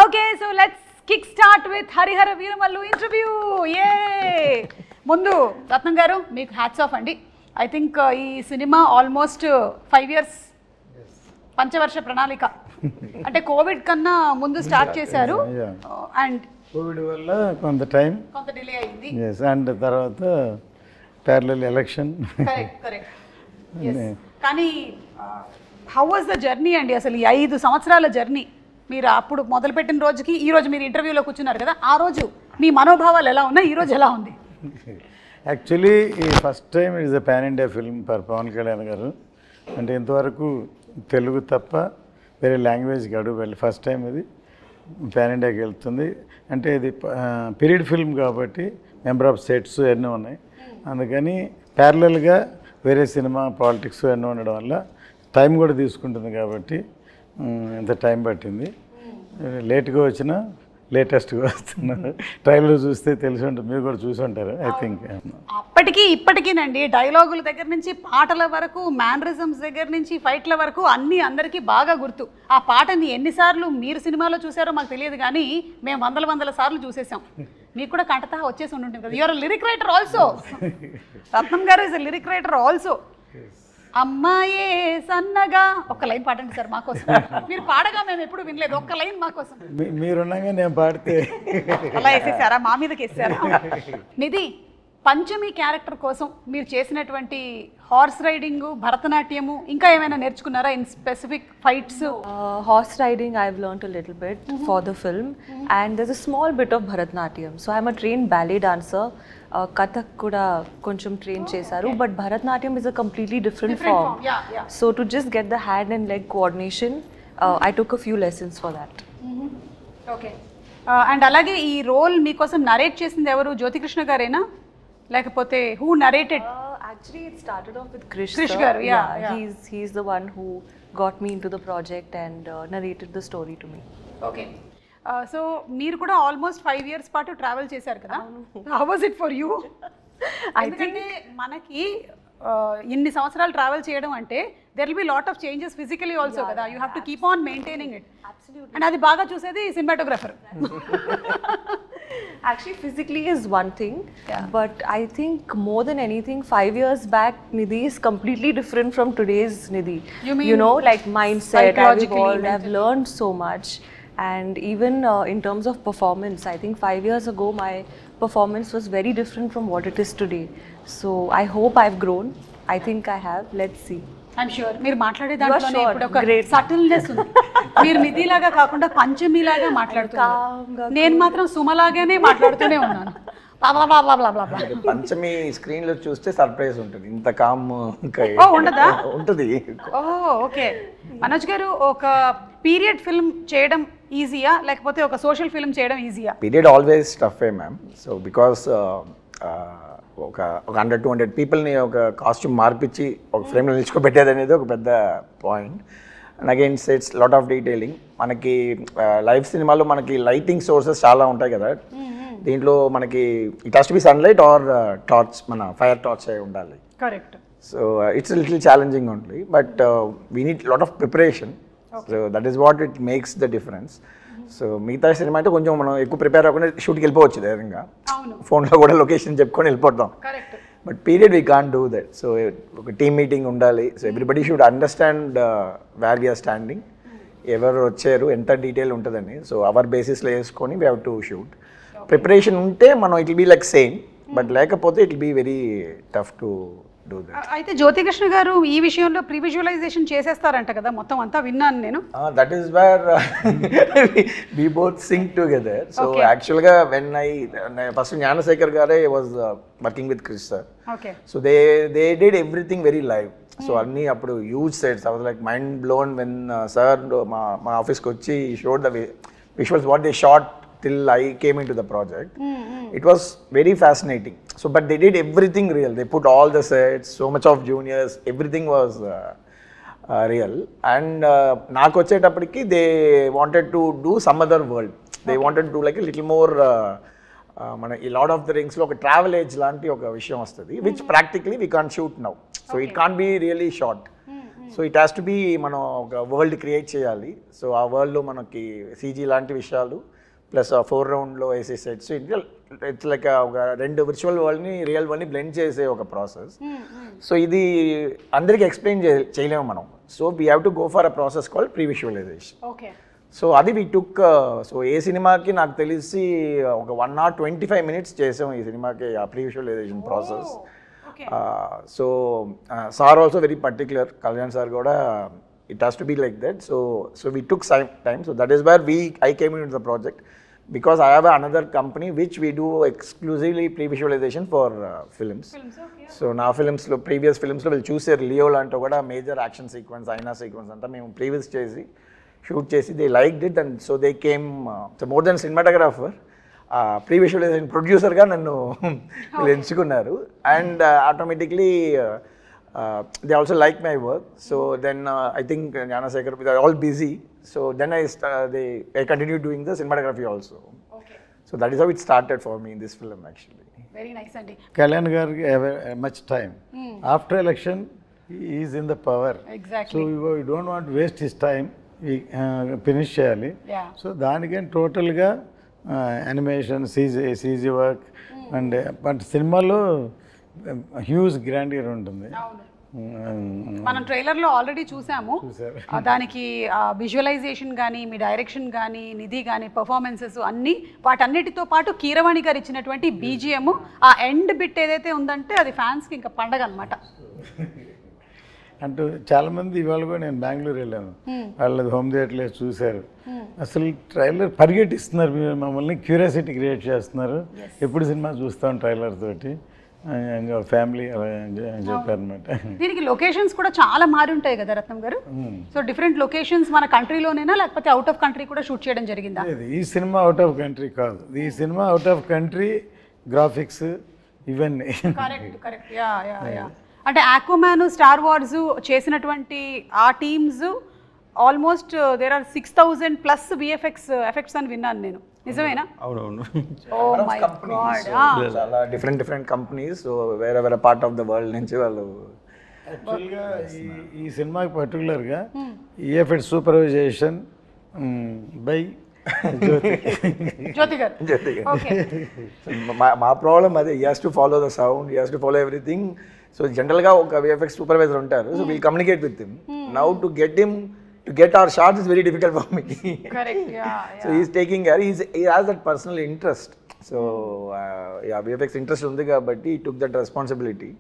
Okay, so let's kickstart with Harihara Veeramallu interview. Yay! Mundu, Ratnam garu, meeku hats off andi. I think ee cinema almost 5 years. Panchavarsha Pranalika. అంటే Covid కన్నా ముందు start చేశారు and Covid వల్ల కొంత time కొంత delay అయింది. yes and తర్వాత parallel election. Correct కానీ హౌ వాజ్ ద జర్నీ అండి? అసలు ఈ 5 సంవత్సరాల జర్నీ మీరు అప్పుడు మొదలుపెట్టిన రోజుకి ఈ రోజు మీరు ఇంటర్వ్యూలో కూర్చున్నారు కదా, ఆ రోజు మీ మనోభావాలు ఎలా ఉన్నాయి, ఈ రోజు ఎలా ఉంది? యాక్చువల్లీ ఈ first time it is a pan India film for Pawan Kalyan garu. అంటే ఇంతవరకు తెలుగు తప్ప వేరే లాంగ్వేజ్కి అడుగు వెళ్ళి ఫస్ట్ టైం ఇది పాన్ ఇండియాకి వెళ్తుంది. అంటే ఇది పీరియడ్ ఫిల్మ్ కాబట్టి మెంబర్ ఆఫ్ సెట్స్ ఎన్నో ఉన్నాయి, అందుకని ప్యారలల్గా వేరే సినిమా పాలిటిక్స్ ఎన్నో ఉండడం వల్ల టైం కూడా తీసుకుంటుంది కాబట్టి ఎంత టైం పట్టింది. లేట్గా వచ్చినా లేటెస్ట్గా వస్తున్నారు. ట్రైలర్ చూస్తే తెలిసి ఉంటుంది, మీరు కూడా చూసి ఉంటారు ఐ థింక్. అప్పటికి ఇప్పటికీనండి డైలాగుల దగ్గర నుంచి పాటల వరకు, మ్యానరిజమ్స్ దగ్గర నుంచి ఫైట్ల వరకు అన్నీ అందరికీ బాగా గుర్తు. ఆ పాటని ఎన్నిసార్లు మీరు సినిమాలో చూసారో మాకు తెలియదు, కానీ మేము వందల సార్లు చూసేసాం. మీకు కూడా కంటతా వచ్చేసి ఉంటుంది కదా. You are lyric writer also. Ratnam garu is lyric writer also. అమ్మాయే సన్నగా ఒక లైన్ పాడండి సార్ మాకోసం. మీరు పాడగా మేము ఎప్పుడు వినలేదు, ఒక్క లైన్ మాకోసం. మీరున్నాగా నేను పాడితే అలా వేసేసారా, మా మీదకి వేసారా? నిధి, పంచమి క్యారెక్టర్ కోసం మీరు చేసినటువంటి హార్స్ రైడింగ్, భరతనాట్యము, ఇంకా ఏమైనా నేర్చుకున్నారా in specific fights? Horse riding I've learned a little bit for the film, and there's a small bit of Bharatnatyam. So I'm a trained ballet dancer. Kathak kuda koncham train chesaru, but Bharatnatyam is a completely different form. Yeah. So to just get the hand and leg coordination, I took a few lessons for that. Okay. And అలాగే ఈ role మీకోసం narrate చేసింది ఎవరు? జ్యోతికృష్ణ గారేనా, లేకపోతే who narrated? Actually it started off with Krish garu. Yeah. He's the one who got me into the project and narrated the story to me. Okay. So మీరు కూడా almost 5 years పాటు travel చేశారు కదా. How was it for you? ఎందుకంటే మనకి ఇన్ని సంవత్సరాలు travel చేయడం అంటే there will be lot of changes physically also కదా. You have to keep on maintaining it. And అది బాగా చూసేది cinematographer. Actually physically is one thing, but I think more than anything 5 years back Nidhi is completely different from today's Nidhi. You know, like mindset, I've learned so much, and even in terms of performance, I think 5 years ago my performance was very different from what it is today. So I hope I've grown. I think I have. Let's see. I'm sure మీరు మాట్లాడే దాంట్లోనే ఇప్పుడు ఒక subtleness ఉంది. మీరు నిధిలాగా కాకుండా పంచమిలాగా మాట్లాడుతున్నారు, నేను మాత్రం సుమలాగానే మాట్లాడుతూనే ఉన్నాను. పంచమి స్క్రీన్ లో చూస్తే సర్ప్రైజ్ ఉంటుంది, ఇంత కామ్ ఉండదా? ఉంటుంది. ఓకే. మనోజ్ గారు, ఒక పీరియడ్ ఫిల్మ్ చేయడం ఈజీయా లేకపోతే ఒక సోషల్ ఫిల్మ్ చేయడం ఈజీయా? Period always tough ma'am. So because ఒక 100-200 పీపుల్ని ఒక కాస్ట్యూమ్ మార్పిచ్చి ఒక ఫ్రేమ్లో నిల్చుకోబెట్టేది అనేది ఒక పెద్ద point. And again it's lot of detailing. మనకి లైవ్ సినిమాలో మనకి లైటింగ్ సోర్సెస్ చాలా ఉంటాయి కదా, దీంట్లో మనకి it has to be sunlight or torch, మన ఫైర్ టార్చ్ అయి ఉండాలి. Correct. So it's little challenging only, but we need lot of preparation. So that is what it makes the difference. సో మిగతా సినిమా అంటే కొంచెం మనం ఎక్కువ ప్రిపేర్ అవ్వకుండా షూట్కి వెళ్ళిపోవచ్చు ధైర్యంగా, ఫోన్లో కూడా లొకేషన్ చెప్పుకొని వెళ్ళిపోతాం. But period we can't do that. So ఒక టీమ్ మీటింగ్ ఉండాలి. So everybody should understand where we are standing, ఎవరు వచ్చారు, ఎంత డీటెయిల్ ఉంటుందని. సో అవర్ బేసిస్లో వేసుకొని we have to shoot. Preparation ఉంటే మనం it will be like same, but లేకపోతే it will be very tough to do that. అయితే జ్యోతికృష్ణ గారు ఈ విషయంలో ప్రీ విజువలైజేషన్ చేసేస్తారంట కదా, మొత్తం అంతా విన్నాను నేను. That is where we both sync together. So యాక్చువల్గా వెన్ ఫస్ట్ జ్ఞానశేఖర్ గారే was working with Krish sir. So they did everything very live. So అన్నీ అప్పుడు huge sets. I was like mind blown when sir మా ఆఫీస్కి వచ్చి showed the visuals what they shot till I came into the project. It was very fascinating. So but they did everything real. They put all the sets, so much of juniors, everything was real. And నాకు వచ్చేటప్పటికి they wanted to do some other world. They wanted to do like a little more మన ఈ lord of the రింగ్స్లో ఒక travel age లాంటి ఒక విషయం వస్తుంది, which practically we can't shoot now. So it can't be really short. So it has to be మనం ఒక world create చేయాలి. సో ఆ వరల్డ్లో మనకి సీజీ లాంటి విషయాలు ప్లస్ ఆ 4 రౌండ్లో వేసే సెట్స్, ఇట్స్ లైక్ ఒక 2 విర్చువల్ వరల్డ్ని రియల్ వరల్డ్ని బ్లెండ్ చేసే ఒక ప్రాసెస్. సో ఇది అందరికీ ఎక్స్ప్లెయిన్ చేయలేము మనం. So we have to go for a process called pre visualization. So అది వీ టుక్. సో ఏ సినిమాకి నాకు తెలిసి ఒక 1 hour 25 minutes చేసాం ఈ సినిమాకి ఆ pre visualization process. So sir also very particular, Kalyan sir కూడా it has to be like that. So we took some time. So that is where I came into the project, because I have another company which we do exclusively pre-visualization for films. So now films lo previous films lo will choose Leo lanto kuda major action sequence, aina sequence anta mem previous chesi shoot chesi they liked it, and so they came. So more than cinematographer, pre-visualization producer ga nannu will enchukunnaru, and automatically they also like my work. So then I think Gnanasekhar, they are all busy. So then I continued doing the cinematography also. So that is how it started for me in this film actually. Very nice, Andy. Kalyan Gargi have much time. After election, he is in the power. Exactly. So we don't want to waste his time. We finish cheyali. Yeah. So daniki total ga animation, CG work, and but cinema lo huge grandeur ఉంటుంది. మనం ట్రైలర్లో already చూసాము. దానికి visualisation కానీ, మీ direction కానీ, నిధి కానీ, performances అన్నీ, వాటన్నిటితో పాటు కీరవాణి గారు ఇచ్చినటువంటి బీజిఎం, ఆ ఎండ్ బిట్ ఏదైతే ఉందంటే అది ఫ్యాన్స్కి ఇంకా పండగ అనమాట. అంటూ చాలామంది ఇవాళ కూడా నేను బెంగళూరు వెళ్ళాను, వాళ్ళది హోమ్ థియేటర్లో చూశారు. అసలు ట్రైలర్ పరిగెట్టిస్తున్నారు, మీరు మమ్మల్ని క్యూరియాసిటీ క్రియేట్ చేస్తున్నారు, ఎప్పుడు సినిమా చూస్తాం ట్రైలర్ తోటి ఫ్యామిలీ అలా చెప్పారనమాట. దీనికి లొకేషన్స్ కూడా చాలా మారి ఉంటాయి కదా రత్నం గారు. సో డిఫరెంట్ లొకేషన్స్ మన కంట్రీలోనేనా లేకపోతే అవుట్ ఆఫ్ కంట్రీ కూడా షూట్ చేయడం జరిగిందా? ఈ సినిమా అవుట్ ఆఫ్ కంట్రీ కాదు, ఈ cinema out of country graphics ఇవన్నీ. కరెక్ట్. యా. అంటే ఆక్వామ్యాన్, స్టార్ వార్స్ చేసినటువంటి ఆ teams almost there are 6,000+ VFX effects అని విన్నాను నేను, నిజమేనా? అవునవును. Oh my God. చాలా డిఫరెంట్ కంపెనీస్, సో వేరే పార్ట్ ఆఫ్ ద వరల్డ్ నుంచి వాళ్ళు. యాక్చువల్గా ఈ సినిమాకి పర్టికులర్గా ఈఎఫ్ఎక్ట్ సూపర్వైజేషన్ బై జ్యోతి గారు. మా ప్రాబ్లం అదే, he has to follow the sound, he has to follow everything. So జనరల్గా ఒక విఎఫ్ఎక్స్ సూపర్వైజర్ ఉంటారు, so we'll communicate with him. Now to get our shots is very difficult for me. Correct. Yeah. So he's taking care. He has that personal interest. So VFX interest undi kabatti he took that responsibility.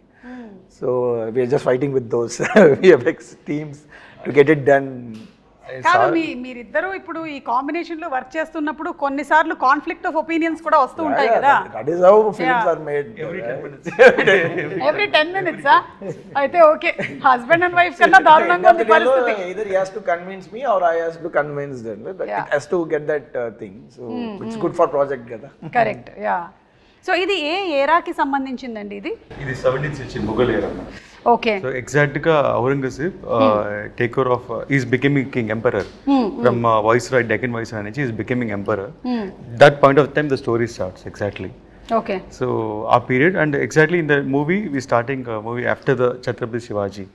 So we are just fighting with those VFX teams to get it done. కాదు, మీరిద్దరూ ఇప్పుడు ఈ combination లో work చేస్తున్నప్పుడు కొన్నిసార్లు conflict of opinions కూడా వస్తూ ఉంటాయి కదా. That is how films are made. Every 10 minutes. అయితే ఓకే, హస్బెండ్ అండ్ వైఫ్ కన్నా దారుణంగా ఉంది పరిస్థితి. Either he has to convince me or I has to convince them. It has to get that thing. So it's good for project కదా. Correct. Yeah. So ఇది ఏ ఏరాకి సంబంధించిందండి? ఇది 17th century Mughal era. Okay. So ఎగ్జాక్ట్గా Aurangzeb take over of his becoming king emperor from viceroy, Deccan viceroy నుంచి his becoming emperor. That point of time the story starts exactly. Okay. So ఆ period, and exactly in the movie we starting movie after the Chhatrapati Shivaji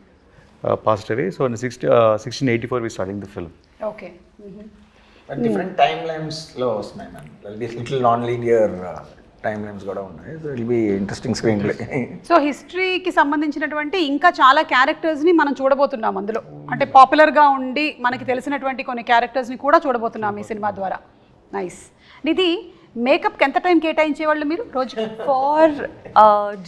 passed away. So in 1684 we starting the film. Okay. But different timelines lo vastnayi man. There will be little non-linear timelines కూడా ఉన్నాయి. So it will be interesting screenplay. So హిస్టరీకి సంబంధించినటువంటి ఇంకా చాలా క్యారెక్టర్స్ని మనం చూడబోతున్నాం అందులో. అంటే పాపులర్గా ఉండి మనకి తెలిసినటువంటి కొన్ని క్యారెక్టర్స్ని కూడా చూడబోతున్నాం ఈ సినిమా ద్వారా. నైస్. నిధి, మేకప్కి ఎంత టైం కేటాయించేవాళ్ళు మీరు రోజు? For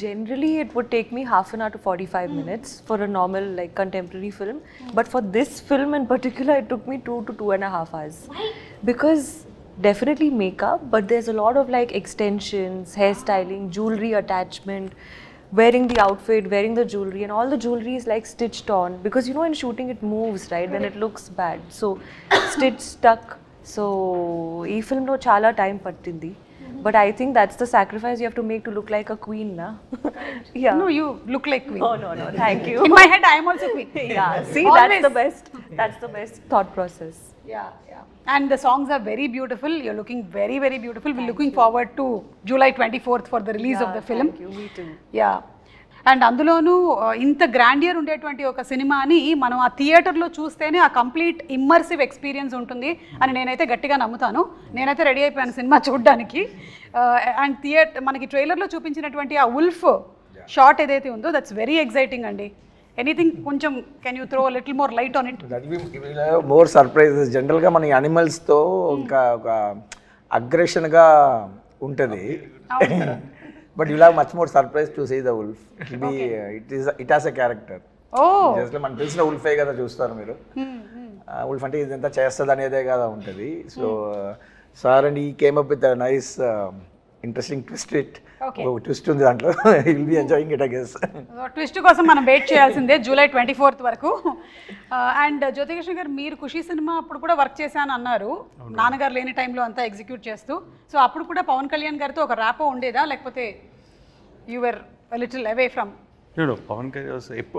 generally it would take me half an hour to 45 minutes for a normal like contemporary film, but for this film in particular it took me 2 to 2.5 hours. Why? Because definitely makeup, but there's a lot of like extensions, hairstyling, jewelry attachment, wearing the outfit, wearing the jewelry, and all the jewelry is like stitched on, because you know in shooting it moves, right? Then it looks bad, so stitched stuck. So ee film lo chala time pattindi, but I think that's the sacrifice you have to make to look like a queen, na? Yeah. No, you look like queen. No, thank you. In my head I am also queen. Yeah, see, Always. that's the best thought process. Yeah. And the songs are very beautiful. You're looking very, very beautiful. We're looking forward to July 24th for the release of the film. Thank you. Me too. Yeah. And అందులోనూ ఇంత grandeur ఉండేటువంటి ఒక సినిమాని మనం ఆ థియేటర్లో చూస్తేనే ఆ కంప్లీట్ ఇమ్మర్సివ్ ఎక్స్పీరియన్స్ ఉంటుంది అని నేనైతే గట్టిగా నమ్ముతాను. నేనైతే రెడీ అయిపోయాను సినిమా చూడడానికి. అండ్ మనకి ట్రైలర్లో చూపించినటువంటి ఆ ఉల్ఫ్ షాట్ ఏదైతే ఉందో దట్స్ వెరీ ఎక్సైటింగ్ అండి. ఎనీథింగ్ కొంచెం can you throw little more light on it? More surprises. జనరల్గా మన యానిమల్స్తో ఇంకా ఒక అగ్రెషన్గా ఉంటుంది, but you have much more surprise to see the wolf. It has a character. Just మనకు తెలిసిన ఉల్ఫే కదా చూస్తారు మీరు. ఉల్ఫ్ అంటే ఇదంతా చేస్తుంది అనేదే కదా ఉంటుంది. సో సార్ అండ్ ఈ came up with nice interesting twist ఉంది దాంట్లో. Will be enjoying it I guess. Twist కోసం మనం వెయిట్ చేయాల్సిందే జూలై 24th వరకు. అండ్ జ్యోతికృష్ణ గారు, మీరు ఖుషి సినిమా అప్పుడు కూడా వర్క్ చేశాను అన్నారు, నాన్నగారు లేని టైంలో అంతా ఎగ్జిక్యూట్ చేస్తూ. సో అప్పుడు కూడా పవన్ కళ్యాణ్ గారితో ఒక ర్యాపో ఉండేదా, లేకపోతే you were little away from? No, Pawan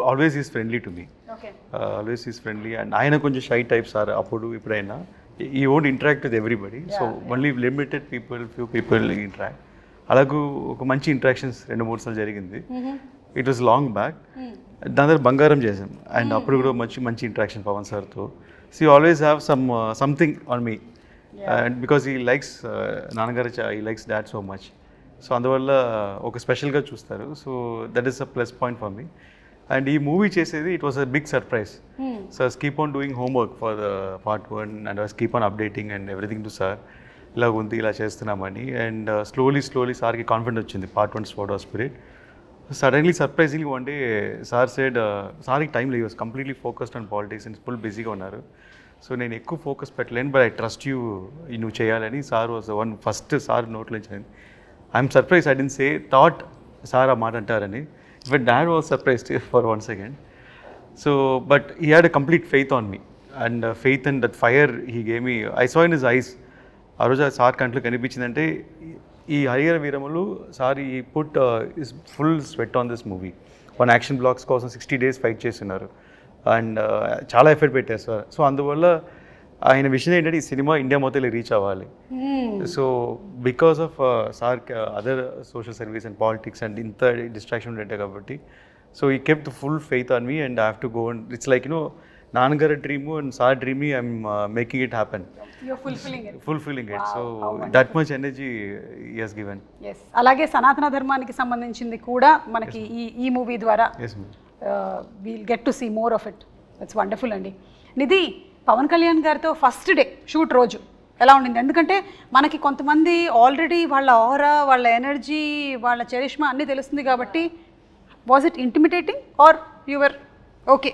always is friendly to me. Okay. Always is friendly, and ఆయన కొంచెం షై టైప్ సార్. అప్పుడు ఇప్పుడైనా he won't interact with everybody, so only limited people, few people interact. అలాగూ ఒక మంచి interactions 2-3 సార్లు జరిగింది. It was long back. దాని దగ్గర బంగారం చేసాం, అండ్ అప్పుడు కూడా మంచి ఇంటరాక్షన్ పవన్ సార్తో. So you always have something on me, and because he likes నాన్నగారు, he likes dad so much. So అందువల్ల ఒక స్పెషల్గా చూస్తారు. So that is a plus point for me. And ఈ మూవీ చేసేది it was a big surprise. So I keep on doing homework for the part 1 and I keep on updating and everything to sir. ఇలా ఉంది, ఇలా చేస్తున్నామని. And slowly సార్కి confident వచ్చింది part 1 spot of spirit. Suddenly surprisingly one day sir said, సార్కి time లేదు, completely focused on politics and full బిజీగా ఉన్నారు. సో నేను ఎక్కువ ఫోకస్ పెట్టలేను, బట్ ఐ ట్రస్ట్ యూ, నువ్వు చేయాలని. Sir was one first sir నోట్లో నుంచి. I'm surprise, I didn't say thought sir ఆ మాట అంటారని, but dad was surprised for 1 second. So but he had a complete faith on me, and faith and that fire he gave me. I saw in his eyes. ఆ రోజు sir కంట్లో కనిపించిందంటే ఈ Harihara వీరములు sir ఈ put is full sweat on this movie. 1 action blocks కోసం 60 days fight చేస్తున్నారు, and చాలా effort పెట్టారు sir. So అందువల్ల ఆయన విషయం ఏంటంటే ఈ సినిమా ఇండియా మొత్తం రీచ్ అవ్వాలి. So because of sir other social service and politics and ఇంత డిస్ట్రాక్షన్ ఉండే కాబట్టి, సో ఈ kept full faith on me and I have to go. And it's like నాన్నగారి డ్రీము అండ్ సార్ డ్రీమ్ని I'm making it happen, fulfilling it. So that much energy he has given. Yes. అలాగే సనాతన ధర్మానికి సంబంధించింది కూడా మనకి ఈ మూవీ ద్వారా we'll get to see more of it. That's wonderful అండి. నిధి, పవన్ కళ్యాణ్ గారితో ఫస్ట్ డే షూట్ రోజు ఎలా ఉండింది? ఎందుకంటే మనకి కొంతమంది ఆల్రెడీ వాళ్ళ ఆరా, వాళ్ళ ఎనర్జీ, వాళ్ళ చరిష్మా అన్నీ తెలుస్తుంది కాబట్టి, was it intimidating or your okay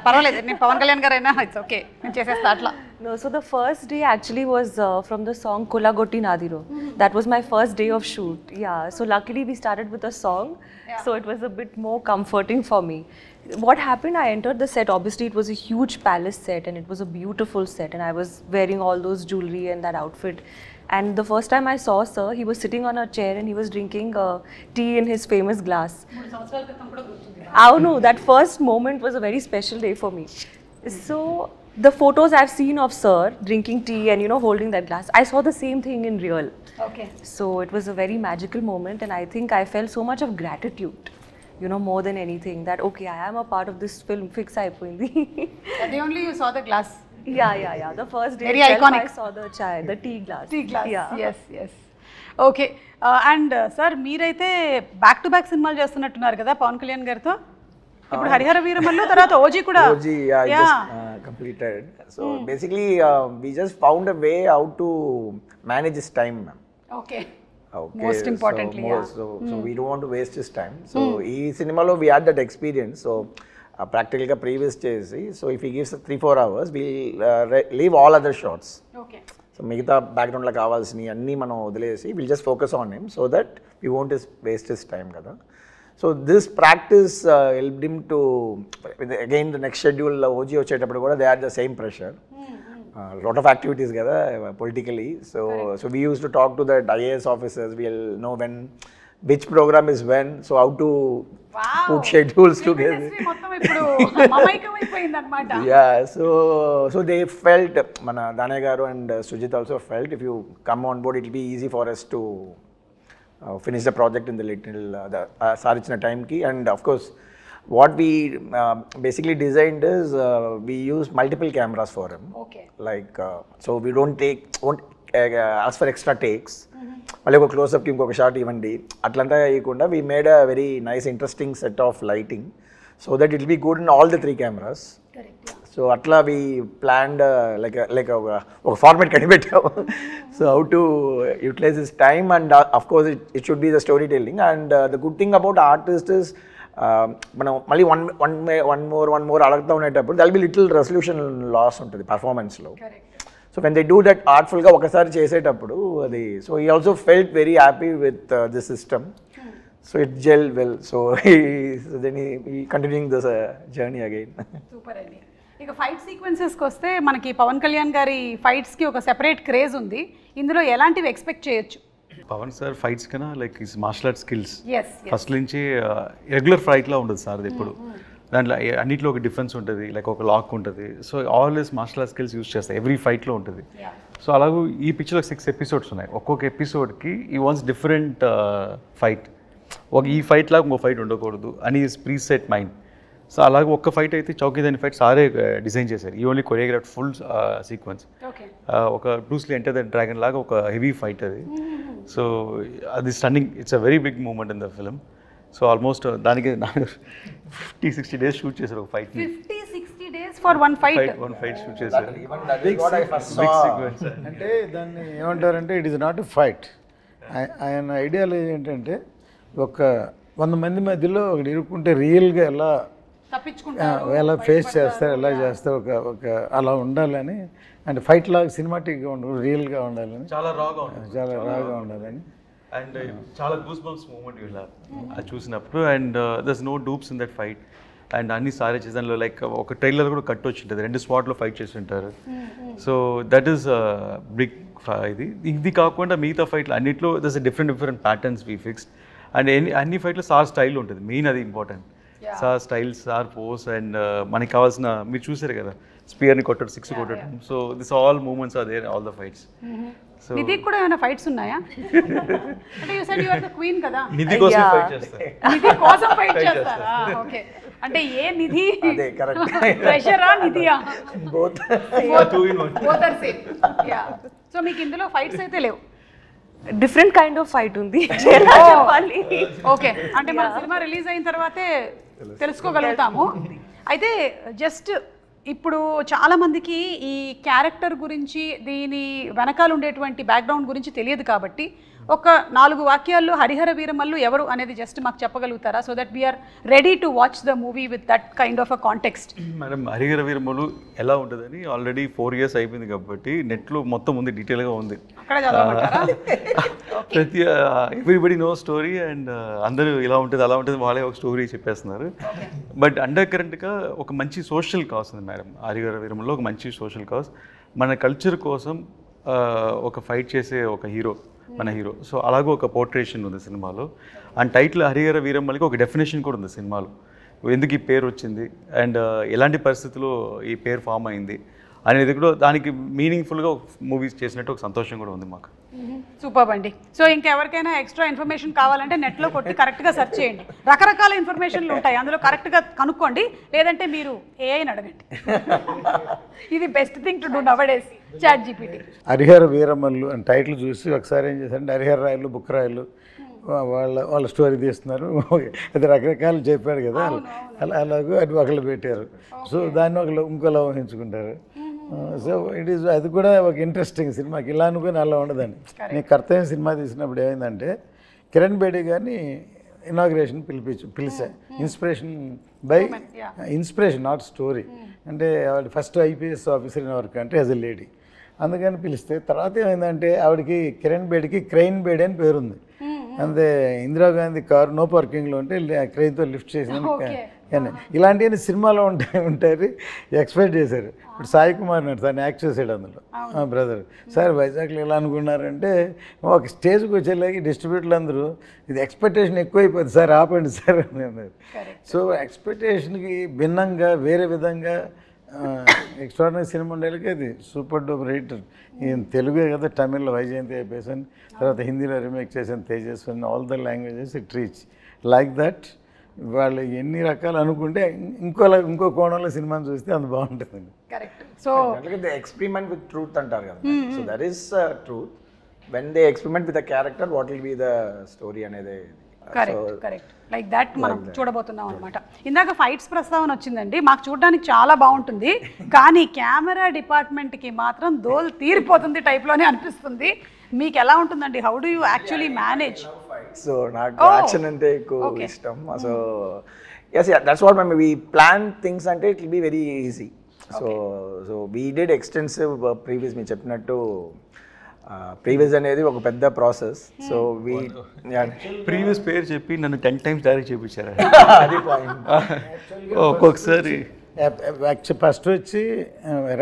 పర్వాలేదు నేను పవన్ కళ్యాణ్ గారు అయినా ఇట్స్ ఓకే నేను చేసేస్తా అట్లా? No, so the first day actually was from the song Kolagotti Nadiro. That was my first day of shoot. Yeah, so luckily we started with a song, so it was a bit more comforting for me. What happened, I entered the set, obviously it was a huge palace set and it was a beautiful set, and I was wearing all those jewelry and that outfit. And the first time I saw sir, he was sitting on a chair and he was drinking tea in his famous glass. Oh no, that first moment was a very special day for me. So the photos I've seen of sir drinking tea and holding that glass, I saw the same thing in real. Okay. So it was a very magical moment, and I think I felt so much of gratitude, more than anything, that okay, I am a part of this film. Fix అయిపోయింది. The only you saw the glass. Yeah. The first day Very iconic. I saw the chai, the tea glass. Yeah. Yes. Okay. And sir మీరైతే back to back సినిమాలు చేస్తున్నట్టున్నారు కదా పవన్ కళ్యాణ్ గారితో. ఇప్పుడు హరిహర వీరమల్లు తర్వాత OG కూడా. OG completed. So basically we just found a way how to manage his time, ma'am. Okay. Most importantly, so we don't want to waste his time. So ee cinemalo we had that experience. So practically ga previous chesi, so if he gives 3-4 hours, we'll leave all other shots. Okay. So మిగతా బ్యాక్గ్రౌండ్లో కావాల్సినవి అన్నీ మనం వదిలేసి will just focus on him so that we won't waste his time కదా. So this practice helped him to again the next schedule OG వచ్చేటప్పుడు కూడా they are the same pressure, lot of activities కదా politically. So we use to talk to that IAS officers, will know when which program is when, so how to put schedules together. Yeah, so they felt, mana Danay garu and Sujit also felt, if you come on board it will be easy for us to finish the project in the little సారిచ్చిన టైంకి. And of course what we basically designed is we use multiple cameras for him. Okay. Like so we won't ask for extra takes. మళ్ళీ ఒక క్లోజ్అప్కి ఇంకొక shot ఇవ్వండి అట్లంతా వేయకుండా we made a very nice interesting set of lighting so that it will be good in all the 3 cameras. Correct. So అట్లా we planned like ఒక format కనిపెట్టాము. So how to utilize this time, and of course it should be the storytelling. And the good thing about artist is మనం మళ్ళీ one more అడుగుతూ ఉండేటప్పుడు there'll be little resolution loss ఉంటుంది పర్ఫార్మెన్స్లో. So when they do that ఆర్ట్ఫుల్గా ఒకసారి చేసేటప్పుడు అది so he also felt very happy with this system. So it gel well. So then he continuing this journey again. Super అండి. ఇక fight సీక్వెన్సెస్కి వస్తే మనకి పవన్ కళ్యాణ్ గారి ఫైట్స్కి ఒక సెపరేట్ క్రేజ్ ఉంది. ఇందులో ఎలాంటివి ఎక్స్పెక్ట్ చేయొచ్చు? పవన్ సార్ ఫైట్స్ కన్నా like is martial art skills Yes. First నుంచి రెగ్యులర్ ఫైట్లా ఉండదు సార్ అది ఎప్పుడు. దాంట్లో అన్నిట్లో ఒక డిఫరెన్స్ ఉంటుంది, లైక్ ఒక లాక్ ఉంటుంది. So always martial art skills use చేస్తాయి, ఎవ్రీ ఫైట్లో ఉంటుంది. సో అలాగూ ఈ పిక్చర్లో 6 ఎపిసోడ్స్ ఉన్నాయి. ఒక్కొక్క ఎపిసోడ్కి ఈ వాన్స్ డిఫరెంట్ ఫైట్. ఈ ఫైట్ లాగా ఇంకో ఫైట్ ఉండకూడదు అని ఈజ్ ప్రీసెట్ మైండ్. సో అలాగే ఒక్క ఫైట్ అయితే చౌకీదాని ఫైట్ సారే డిజైన్ చేశారు. ఈ ఓన్లీ కొరియోగ్రాఫ్ ఫుల్ సీక్వెన్స్. ఒక బ్రూస్లీ ఎంటర్ ద డ్రాగన్ లాగా ఒక హెవీ ఫైట్ అది. సో అది stunning, it's a very big moment in the film. So almost దానికి 50-60 డేస్ షూట్ చేశారు ఒక ఫైట్ని. 50-60 days for one fight shoot చేశారు. అంటే దాన్ని ఏమంటారంటే it is not a fight. ఆయన ఐడియాలజీ ఏంటంటే ఒక 100 మంది మధ్యలో ఒకటి ఇరుక్కుంటే రియల్గా ఎలా ఎలా ఫేస్ చేస్తారు, ఎలా చేస్తారు, ఒక అలా ఉండాలని. అంటే ఫైట్ లాగా సినిమాటిక్గా ఉండదు, రియల్గా ఉండాలని, చాలా రాగా ఉండాలని. అండ్ చాలా గూస్ బంప్స్ మూమెంట్ ఇలా అది చూసినప్పుడు. And there's no dupes in that fight. And అన్ని సారే చేసాను. లైక్ ఒక ట్రైలర్ కూడా కట్ వచ్చి ఉంటుంది, 2 స్పాట్లో ఫైట్ చేసి ఉంటారు. So that is big. ఇది కాకుండా మిగతా ఫైట్లు అన్నిట్లో there's different patterns we fixed. And అన్ని ఫైట్లో సార్ స్టైల్ ఉంటుంది, మెయిన్ అది important. Sir style, sir pose. And మనకి కావాల్సిన మీరు చూసారు కదా స్పియర్ని కొట్టడం, 6 కొట్టడం. So this all moments are there all the fights. So Nidhi కూడా ఏమైనా ఫైట్స్ ఉన్నాయా? అంటే you said you are the queen కదా, నిధి కోసం ఫైట్ చేస్తారు. నిధి కోసం ఫైట్ చేస్తారా? ఓకే. అంటే ఏ నిధి? అదే కరెక్ట్. ప్రెషరా నిధియా? Both are same. Yeah. So మీకు ఇందులో ఫైట్స్ అయితే లేవు? డిఫరెంట్ కైండ్ ఆఫ్ ఫైట్ ఉంది చెప్పాలి. ఓకే. అంటే మన సినిమా రిలీజ్ అయిన తర్వాతే తెలుసుకోగలుగుతాము. అయితే జస్ట్ ఇప్పుడు చాలామందికి ఈ క్యారెక్టర్ గురించి, దీని వెనకాల ఉండేటువంటి బ్యాక్గ్రౌండ్ గురించి తెలియదు కాబట్టి ఒక 4 వాక్యాల్లో హరిహర వీరమల్లు ఎవరు అనేది జస్ట్ మాకు చెప్పగలుగుతారా? So that we are ready to watch the movie with that kind of a context. Madam Harihara Veeramallu ఎలా ఉంటుందని ఆల్రెడీ 4 years అయిపోయింది కాబట్టి నెట్లో మొత్తం ఉంది, డీటెయిల్గా ఉంది. అక్కడ చదవమంటారా? ప్రతి ఎవ్రీబడి నో స్టోరీ. అండ్ అందరూ ఇలా ఉంటుంది అలా ఉంటుంది వాళ్ళే ఒక స్టోరీ చెప్పేస్తున్నారు. బట్ అండర్ కరెంట్గా ఒక మంచి సోషల్ కాజ్ ఉంది మేడం హరిహర వీరమల్లు. ఒక మంచి సోషల్ కాజ్, మన కల్చర్ కోసం ఒక ఫైట్ చేసే ఒక హీరో మన హీరో. సో అలాగే ఒక పోర్ట్రేషన్ ఉంది సినిమాలో. అండ్ టైటిల్ హరిహర వీరమల్లికి ఒక డెఫినేషన్ కూడా ఉంది సినిమాలో, ఎందుకు ఈ పేరు వచ్చింది అండ్ ఎలాంటి పరిస్థితుల్లో ఈ పేరు ఫామ్ అయింది అనేది కూడా దానికి మీనింగ్ఫుల్గా మూవీస్ చేసినట్టు ఒక సంతోషం కూడా ఉంది మాకు. సూపర్ అండి. సో ఇంకెవరికైనా ఎక్స్ట్రా ఇన్ఫర్మేషన్ కావాలంటే నెట్లో కొట్టి కరెక్ట్గా సెర్చ్ చేయండి. రకరకాల ఇన్ఫర్మేషన్లు ఉంటాయి, అందులో కరెక్ట్గా కనుక్కోండి. లేదంటే మీరు ఏఐని అడగండి. ఇది best thing to do nowadays, chat GPT. Harihara Veeramallu అని టైటిల్ చూసి ఒకసారి ఏం చేశారంటే హరిహర రాయలు, బుక్కరాయలు వాళ్ళ స్టోరీ తీస్తున్నారు. అది రకరకాలు చెప్పాడు కదా, అలాగూ అది ఒకళ్ళు పెట్టారు. సో దాన్ని ఒకళ్ళు ఇంకోలా ఊహించుకుంటారు. సో ఇట్ ఈస్ అది కూడా ఒక ఇంట్రెస్టింగ్ సినిమాకి. ఇలా అనుకుని అలా ఉండదండి. నేను కర్తవ్యం సినిమా తీసినప్పుడు ఏమైందంటే కిరణ్ బేడి గారిని ఇనాగ్రేషన్ పిలిచా. Inspiration not story. అంటే ఆవిడ first IPS officer in work అంటే యాజ్ ఎ లేడీ, అందుకని పిలిస్తే తర్వాత ఏమైందంటే ఆవిడకి కిరణ్ బేడికి క్రెయిన్ బేడి అని పేరుంది. అంతే ఇందిరాగాంధీ కారు నో పార్కింగ్లో ఉంటే క్రెయిన్తో లిఫ్ట్ చేసిన ఇలాంటివన్నీ సినిమాలో ఉంటాయి ఎక్స్పెక్ట్ చేశారు. ఇప్పుడు సాయి కుమార్ నాడు తను యాక్ట్ చేసాడు అందులో, బ్రదర్. సార్ వైజాగ్లో ఎలా అనుకున్నారంటే ఒక స్టేజ్కి వచ్చేలాగి డిస్ట్రిబ్యూటర్లు అందరూ ఇది ఎక్స్పెక్టేషన్ ఎక్కువైపోతుంది సార్, ఆపండి సార్ అని అన్నారు. సో ఎక్స్పెక్టేషన్కి భిన్నంగా వేరే విధంగా ఎక్స్ట్రాడినరీ సినిమా ఉండేకి అది సూపర్ డూపర్ హిట్. ఈయన తెలుగే కదా, తమిళ్లో వైజయంతి అయిపోయాను, తర్వాత హిందీలో రీమేక్ చేశాను తేజస్వన్, all the languages it reach like that. వాళ్ళు ఎన్ని రకాలు అనుకుంటే ఇంకో కోణంలో సినిమాని చూస్తే అంత బాగుంటుందండి. Correct. So experiment with truth అంటారు కదా, so that is truth. When they experiment with the character what will be the story అనేది. కరెక్ట్ లైక్ దట్ మనం చూడబోతున్నాం అనమాట. ఇందాక ఫైట్స్ ప్రస్తావన వచ్చిందండి, మాకు చూడడానికి చాలా బాగుంటుంది, కానీ కెమెరా డిపార్ట్మెంట్కి మాత్రం దోలు తీరిపోతుంది టైప్లోనే అనిపిస్తుంది. మీకు ఎలా ఉంటుందండి? How do you actually manage? So నాకు యాక్షన్ అంటే ఎక్కువ ఇష్టం. So yes, that's what we plan things అంటే it will be very easy. So we did extensive previous, మీరు చెప్పినట్టు ప్రీవియస్ అనేది ఒక పెద్ద ప్రాసెస్. సో ప్రీవియస్ పేరు చెప్పి నన్ను 10 times డైరెక్ట్ చేయించారు. అది పాయింట్. ఒక్కొక్కసారి ఫస్ట్ వచ్చి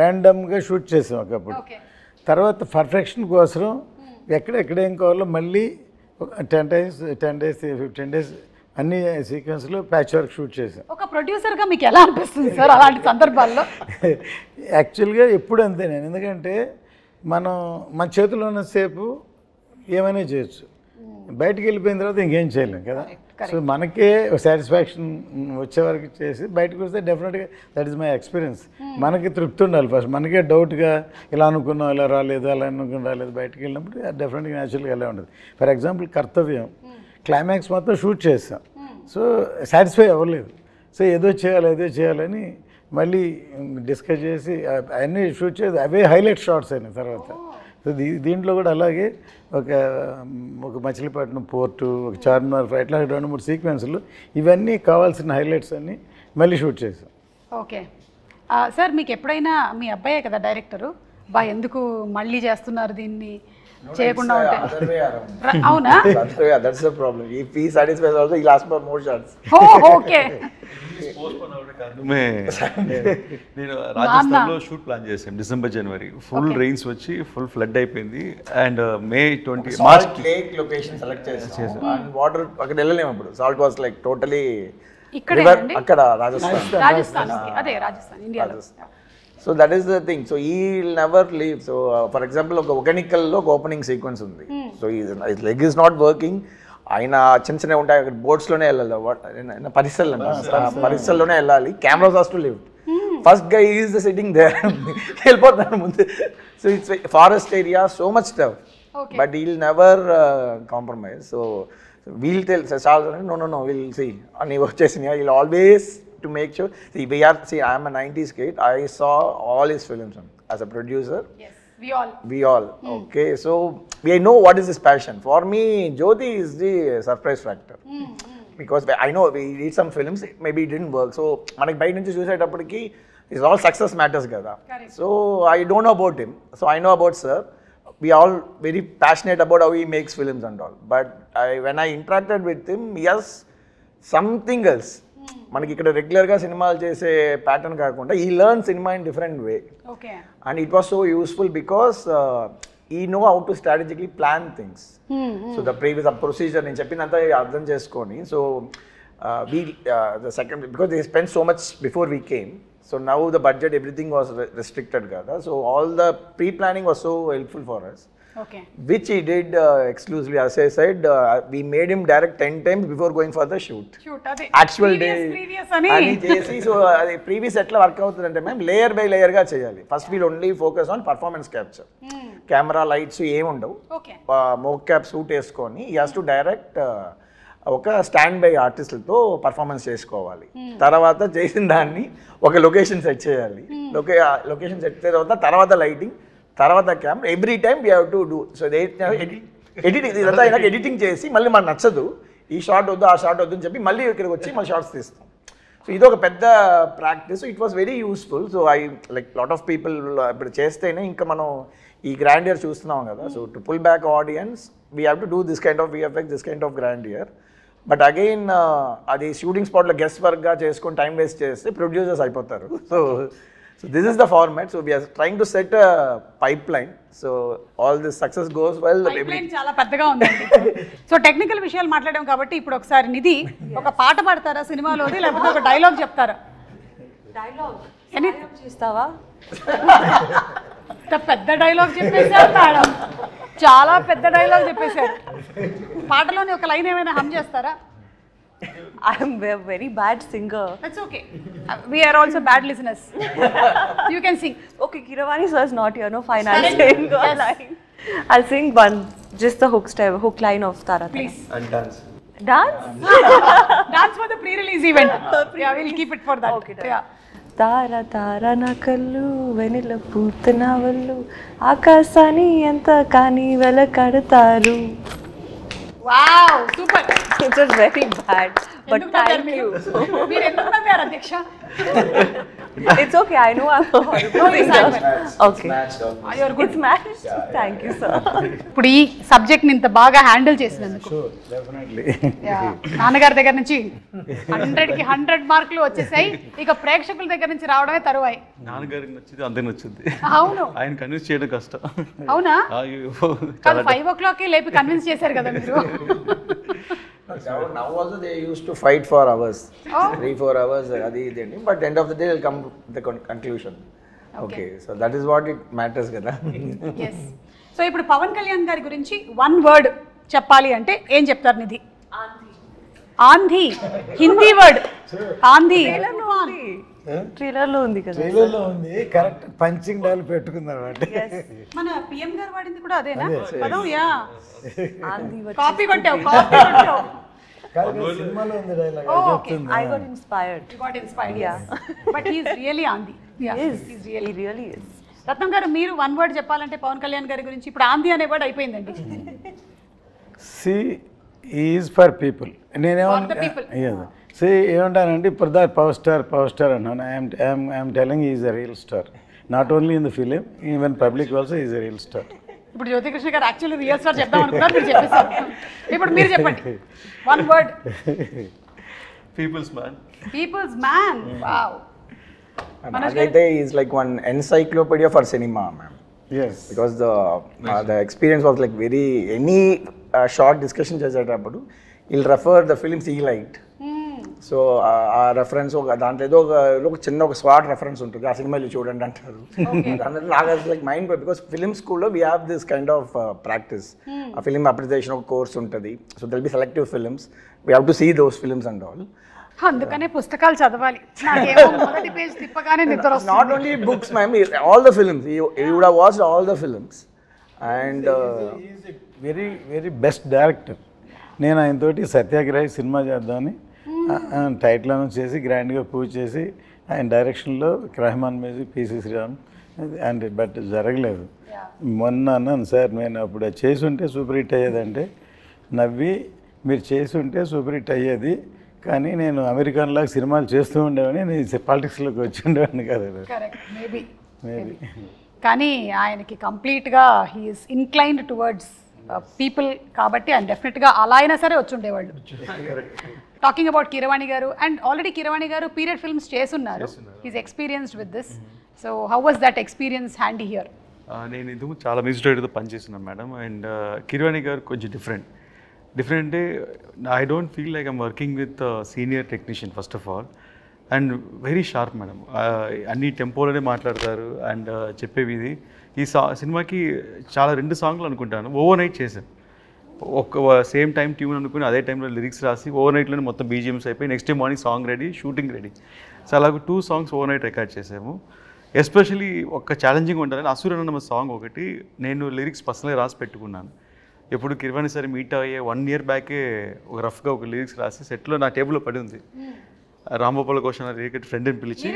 ర్యాండమ్గా షూట్ చేసాం ఒకప్పుడు, తర్వాత పర్ఫెక్షన్ కోసం ఎక్కడెక్కడేం కావాలో మళ్ళీ 10 days 15 days అన్ని సీక్వెన్స్లో ప్యాచ్ వర్క్ షూట్ చేసాం. ఒక ప్రొడ్యూసర్గా మీకు ఎలా అనిపిస్తుంది సార్ అలాంటి సందర్భాల్లో? యాక్చువల్గా ఎప్పుడు అంతే నేను, ఎందుకంటే మన చేతిలో ఉన్నసేపు ఏమైనా చేయొచ్చు, బయటికి వెళ్ళిపోయిన తర్వాత ఇంకేం చేయలేం కదా. సో మనకే సాటిస్ఫాక్షన్ వచ్చే వరకు చేసి బయటకు వస్తే డెఫినెట్గా దట్ ఈస్ మై ఎక్స్పీరియన్స్. మనకి తృప్తి ఉండాలి ఫస్ట్, మనకే డౌట్గా ఇలా అనుకున్నాం ఇలా రాలేదు అలా అనుకుని రాలేదు, బయటకు వెళ్ళినప్పుడు డెఫినెట్గా న్యాచురల్గా ఎలా ఉండదు. ఫర్ ఎగ్జాంపుల్ కర్తవ్యం క్లైమాక్స్ మొత్తం షూట్ చేస్తాం, సో సాటిస్ఫై అవ్వలేదు, సో ఏదో చేయాలని మళ్ళీ డిస్కస్ చేసి అవన్నీ షూట్ చేసి అవే హైలైట్ షాట్స్ అయినాయి తర్వాత. సో దీంట్లో కూడా అలాగే ఒక మచిలీపట్నం పోర్టు, ఒక చార్మినార్ ఇట్లా 2-3 సీక్వెన్స్లు ఇవన్నీ కావాల్సిన హైలైట్స్ అన్నీ మళ్ళీ షూట్ చేసాం. ఓకే సార్, మీకు ఎప్పుడైనా మీ అబ్బాయే కదా డైరెక్టరు, ఎందుకు మళ్ళీ చేస్తున్నారు దీన్ని చేయకుండా ఉంటే? అవునా? That's the problem. If he satisfies also, he'll ask for more shots. Okay. నేను రాజస్థాన్లో షూట్ ప్లాన్ చేశాను డిసెంబర్ జనవరి, ఫుల్ రెయిన్స్ వచ్చి ఫుల్ ఫ్లడ్ అయిపోయింది. And May 20 March lake location select చేసాం. అండ్ వాటర్ అక్కడ వెళ్ళలేము అప్పుడు, సాల్ట్ వాస్ లైక్ టోటలీ అక్కడ రాజస్థాన్. అదే రాజస్థాన్, ఇండియాలో. So that is the thing. So he will never leave. So for example ఒక ఒకెనికల్లో ఒక ఓపెనింగ్ సీక్వెన్స్ ఉంది. సో ఈ లెగ్ ఈజ్ నాట్ వర్కింగ్, ఆయన చిన్న ఉంటాయి అక్కడ బోట్స్లోనే వెళ్ళాలి, పరిసల్లోనే వెళ్ళాలి, cameras has to live. First guy is sitting there, వెళ్ళిపోతాను ముందు. So it's forest area, so much tough, but he'll never compromise. So we'll tell no will see అని వచ్చేసినాయి. We'll always to make sure, I am a 90s kid, I saw all his films as a producer. Yes, We all. Okay, so we know what is his passion. For me, Jyoti is the surprise factor. Because I know we did some films, maybe it didn't work. So manaki bike nunchi chusettappudiki is all success matters kada. So I don't know about him. So I know about sir. We are all very passionate about how he makes films and all. But when I interacted with him, yes, something else. మనకి ఇక్కడ రెగ్యులర్గా సినిమాలు చేసే pattern కాకుండా he learn cinema in different way. And it was so useful because he know how to strategically plan things. So the previous procedure నేను చెప్పినంత అర్థం చేసుకొని, so we the second because they spend so much before we came. So now the budget everything was restricted కదా. So all the pre planning was so helpful for us. Okay. Which he did exclusively. As I said, we made him direct 10 times before going for the shoot. Actual previous ani. So previous etla work avutundante ma'am, layer by layer ga cheyali. First we'll only focus on performance capture. Camera lights em undavu. Okay. Mocap suit esకొని he has to direct ఒక stand by ఆర్టిస్టులతో performance చేసుకోవాలి. తర్వాత చేసిన దాన్ని ఒక location set చేయాలి. Location set చేసిన తర్వాత lighting, తర్వాత camera, every time we have to do. So editing ఇదంతా అయినాక ఎడిటింగ్ చేసి మళ్ళీ మనకు నచ్చదు, ఈ షార్ట్ వద్దు ఆ షార్ట్ వద్దు అని చెప్పి మళ్ళీ ఇక్కడికి వచ్చి మళ్ళీ షార్ట్స్ తీస్తాం. సో ఇది ఒక పెద్ద practice. It was very useful. So I like lot of people ఇప్పుడు చేస్తేనే ఇంకా మనం ఈ గ్రాండియర్ చూస్తున్నాం కదా. So to pull back audience we have to do this kind of VFX, this kind of grandeur. But again అది shooting స్పాట్లో guest వర్క్గా చేసుకొని టైం వేస్ట్ చేస్తే ప్రొడ్యూసర్స్ అయిపోతారు. So this is the format. So we are trying to set a pipeline. So all this success goes well. Pipeline చాలా పెద్దగా ఉందండి. So technical విషయాలు మాట్లాడాం కాబట్టి ఇప్పుడు ఒకసారి నిధి ఒక పాట పాడతారా సినిమాలోది, లేకపోతే ఒక డైలాగ్ చెప్తారా? Dialogue. చేస్తావా? పెద్ద డైలాగ్ చెప్పేశారు మేడం, చాలా పెద్ద డైలాగ్ చెప్పేశారు. పాటలోని ఒక లైన్ ఏమైనా హమ్ చేస్తారా? I'm a very bad singer. That's okay. We are also bad listeners. You can sing. Okay, Kiravani sir is not here. No fine. I'll Correct. sing a Yes. line. I'll sing one, just the hook line of Tara. Please. And dance. Dance? Dance for the pre-release event. Yeah, we'll keep it for that. Okay, done. Yeah. తార తార నా కళ్ళు వెనిల పూత నా వల్లు ఆకాశాన్ని ఎంత కానీ వెలకడతారు. Wow, super. It was very bad, but ఎందుకు నవ్వారు thank మీరు? you. మీరు ఎందుకు నవ్వారు అధ్యక్ష? It's okay. I know I'm a horrible No, you sang singer. well. Okay. Matched almost. You're good. It's matched. Thank you, sir. ఇప్పుడు ఈ సబ్జెక్ట్ని ఇంత బాగా హ్యాండిల్ చేసినందుకు షూర్ డెఫినెట్లీ. నాన్నగారి దగ్గర నుంచి 100కి 100 మార్కులు వచ్చేసాయి. ఇక ప్రేక్షకుల దగ్గర నుంచి రావడమే తరువాయి. నాన్నగారికి నచ్చింది అందరికి నచ్చింది. అవును. ఆయన కన్విన్స్ చేయడం కష్టం. అవునా? అయ్యో, కాదు 5 o'clock లేపి కన్విన్స్ చేశారు కదా మీరు. Now also they used to fight for hours, Oh. 3-4 hours, adi ideni. But end of the day they'll come to the conclusion. Okay, so that is what it matters kada. Yes. So ఇప్పుడు పవన్ కళ్యాణ్ గారి గురించి 1 word చెప్పాలి అంటే ఏం చెప్తారు నిధి? ఆంధీ. Hindi word ఆంధీ. Trailer లో ఉంది కదా. ట్రైలర్లో ఉంది, కరెక్ట్ పంచింగ్ డైల్ పెట్టుకుందాం అంటే. మన పిఎం గారు వాడింది కూడా అదేనా పదం? యా, ఆంధీ కాపీ కొట్టావు, కాపీ కొట్టావు. కాదు, సినిమాలో ఉంది డైలాగ్ Oh, అది okay. చెప్తుంది. I got inspired. You got inspired. Yeah. But he is really ఆంధీ. Yeah, Yes, he's he really. really is. రత్నం గారు మీరు 1 word చెప్పాలంటే పవన్ కళ్యాణ్ గారి గురించి ఇప్పుడు ఆంధీ అనే వర్డ్ అయిపోయిందండి. She is for people. For the people. See ఏమంటానండి, ఇప్పుడు దా పవర్ స్టార్ అన్నాను. I'm telling is a real star, not only in the film, even public also is a real star. ఇప్పుడు జ్యోతికృష్ణ గారు యాక్చువల్లీ రియల్ స్టార్ చెప్దాం అనుకున్నారు, మీరు చెప్పేశారు. ఇప్పుడు మీరు చెప్పండి 1 word. People's man. People's man. Wow. Agaite is like one encyclopedia for cinema, ma'am. Yes. Because the experience was like very any short discussion చేసేటప్పుడు he'll refer the films he liked. So ఆ reference దాంట్లో ఏదో ఒక చిన్న ఒక swat reference ఉంటుంది, ఆ సినిమాలు చూడండి అంటారు. దాంట్లో నాకు లైక్ మైండ్, బికాస్ ఫిలిం స్కూల్లో we have this kind of practice. ఆ ఫిలిం అప్రిసియేషన్ ఒక కోర్స్ ఉంటుంది. So they'll be selective films, we have to see those films and all. అందుకనే పుస్తకాలు చదవాలి. నాకేమో మొదటి పేజ్ తిప్పగానే నిద్ర వస్తుంది. Not only books, ma'am, all the films. You would have watched all the films. And is very very best director. నేను ఆయనతోటి Satyagrahi cinema చేద్దామని టైటిల్ అనౌన్స్ చేసి గ్రాండ్గా పూజ చేసి ఆయన డైరెక్షన్లో Rahman music, PC Sriram and but జరగలేదు. మొన్న అన్నాను, సార్ నేను అప్పుడు అది చేసి ఉంటే సూపర్ హిట్ అయ్యేదంటే నవ్వి, మీరు చేసి ఉంటే సూపర్ హిట్ అయ్యేది, కానీ నేను అమెరికన్లాగా సినిమాలు చేస్తూ ఉండేవాడిని, నేను పాలిటిక్స్లోకి వచ్చి ఉండేవాడిని కదా. Correct, maybe. మేబీ. కానీ ఆయనకి కంప్లీట్గా హీఈస్ ఇన్క్లైన్డ్ టువర్డ్స్ పీపుల్ కాబట్టి ఆయన డెఫినెట్గా అలా అయినా సరే వచ్చి ఉండేవాళ్ళు. టాకింగ్ అబౌట్ కీరవాణి గారు, and already Keeravani garu period films చేస్తున్నారు. He's experienced with this. So how was that experience handy here? నేను ఇందుకు చాలా మ్యూజిక్ డైరెక్టర్తో పనిచేస్తున్నాను మేడం. అండ్ కిరవాణి గారు కొంచెం డిఫరెంట్ అంటే I don't feel like I'm working with senior technician first of all. And very sharp madam, అన్ని టెంపోలోనే మాట్లాడతారు. And చెప్పేవి ఇది ఈ సినిమాకి చాలా 2 సాంగ్లు అనుకుంటాను ఓవర్ నైట్ చేశాను. ఒక సేమ్ టైం ట్యూన్ అనుకుని అదే టైంలో లిరిక్స్ రాసి ఓవర్ నైట్లోనే మొత్తం బీజిఎమ్స్ అయిపోయి next day morning song ready, shooting ready. So అలాగ 2 songs ఓవర్ నైట్ రికార్డ్ చేసాము. ఎస్పెషలీ ఒక ఛాలెంజింగ్ ఉంటుందని అసురన్న సాంగ్ ఒకటి నేను లిరిక్స్ పర్సనల్గా రాసి పెట్టుకున్నాను. ఎప్పుడు కిరవాణి సరే మీట్ అయ్యే 1 year బ్యాకే ఒక రఫ్గా ఒక లిరిక్స్ రాసి సెట్లో నా టేబుల్లో పడి ఉంది. రాంగోపాల్ ఘోష్ లిరికెట్ ఫ్రెండ్ని పిలిచి,